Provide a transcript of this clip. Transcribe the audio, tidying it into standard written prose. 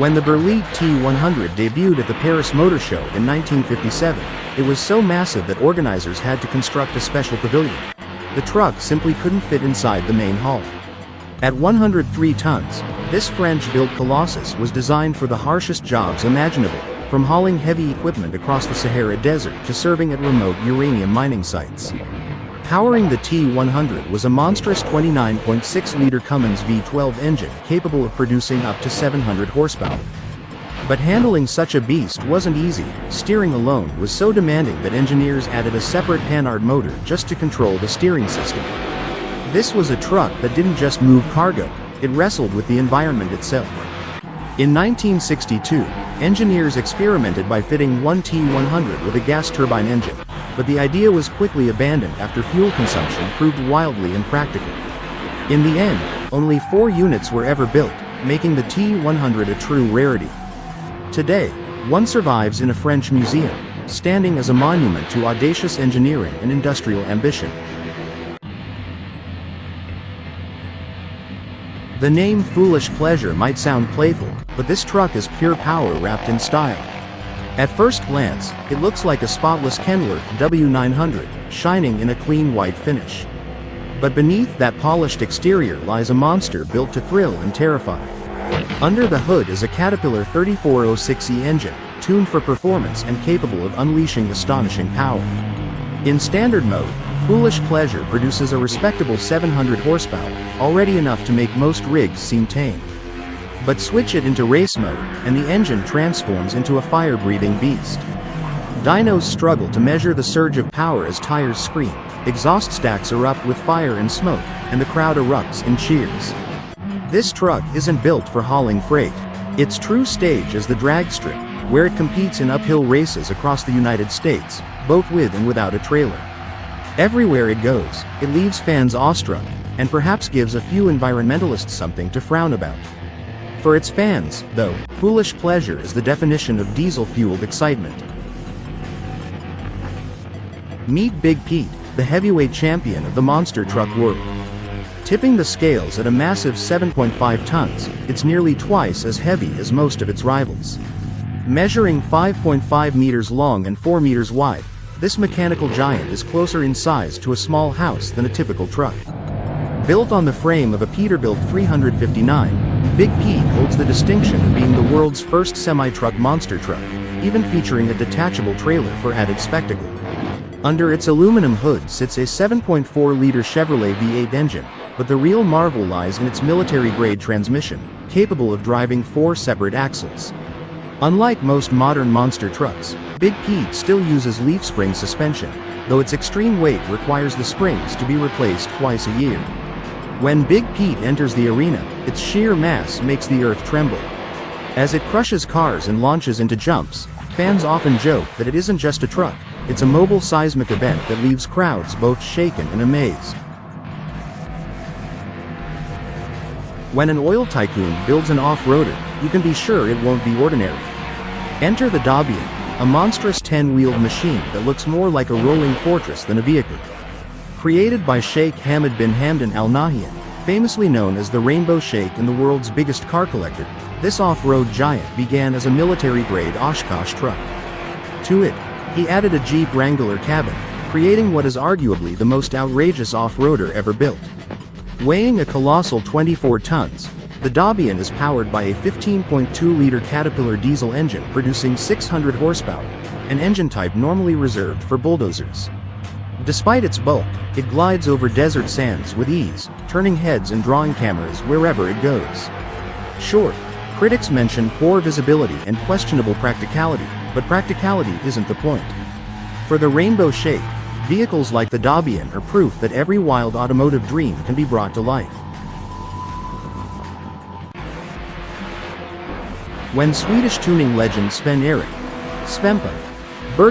When the Berliet T100 debuted at the Paris Motor Show in 1957, it was so massive that organizers had to construct a special pavilion. The truck simply couldn't fit inside the main hall. At 103 tons, this French-built colossus was designed for the harshest jobs imaginable, from hauling heavy equipment across the Sahara Desert to serving at remote uranium mining sites. Powering the T100 was a monstrous 29.6-liter Cummins V12 engine capable of producing up to 700 horsepower. But handling such a beast wasn't easy. Steering alone was so demanding that engineers added a separate Panhard motor just to control the steering system. This was a truck that didn't just move cargo, it wrestled with the environment itself. In 1962, engineers experimented by fitting one T100 with a gas turbine engine, but the idea was quickly abandoned after fuel consumption proved wildly impractical. In the end, only 4 units were ever built, making the T100 a true rarity. Today, one survives in a French museum, standing as a monument to audacious engineering and industrial ambition. The name Foolish Pleasure might sound playful, but this truck is pure power wrapped in style. At first glance, it looks like a spotless Kenworth W900, shining in a clean white finish. But beneath that polished exterior lies a monster built to thrill and terrify. Under the hood is a Caterpillar 3406E engine, tuned for performance and capable of unleashing astonishing power. In standard mode, Foolish Pleasure produces a respectable 700 horsepower, already enough to make most rigs seem tame. But switch it into race mode, and the engine transforms into a fire-breathing beast. Dynos struggle to measure the surge of power as tires scream, exhaust stacks erupt with fire and smoke, and the crowd erupts in cheers. This truck isn't built for hauling freight. Its true stage is the drag strip, where it competes in uphill races across the United States, both with and without a trailer. Everywhere it goes, it leaves fans awestruck, and perhaps gives a few environmentalists something to frown about. For its fans, though, Foolish Pleasure is the definition of diesel-fueled excitement. Meet Big Pete, the heavyweight champion of the monster truck world. Tipping the scales at a massive 7.5 tons, it's nearly twice as heavy as most of its rivals. Measuring 5.5 meters long and 4 meters wide, this mechanical giant is closer in size to a small house than a typical truck. Built on the frame of a Peterbilt 359, Big Pete holds the distinction of being the world's first semi-truck monster truck, even featuring a detachable trailer for added spectacle. Under its aluminum hood sits a 7.4-liter Chevrolet V8 engine, but the real marvel lies in its military-grade transmission, capable of driving 4 separate axles. Unlike most modern monster trucks, Big Pete still uses leaf spring suspension, though its extreme weight requires the springs to be replaced twice a year. When Big Pete enters the arena, its sheer mass makes the earth tremble. As it crushes cars and launches into jumps, fans often joke that it isn't just a truck, it's a mobile seismic event that leaves crowds both shaken and amazed. When an oil tycoon builds an off-roader, you can be sure it won't be ordinary. Enter the Dabian, a monstrous 10-wheeled machine that looks more like a rolling fortress than a vehicle. Created by Sheikh Hamad bin Hamdan Al Nahyan, famously known as the Rainbow Sheikh and the world's biggest car collector, this off-road giant began as a military-grade Oshkosh truck. To it, he added a Jeep Wrangler cabin, creating what is arguably the most outrageous off-roader ever built. Weighing a colossal 24 tons, the Dabian is powered by a 15.2-liter Caterpillar diesel engine producing 600 horsepower, an engine type normally reserved for bulldozers. Despite its bulk, it glides over desert sands with ease, turning heads and drawing cameras wherever it goes. Sure, critics mention poor visibility and questionable practicality, but practicality isn't the point. For the Rainbow Sheikh, vehicles like the Dabian are proof that every wild automotive dream can be brought to life. When Swedish tuning legend Sven-Erik Svempa Bergen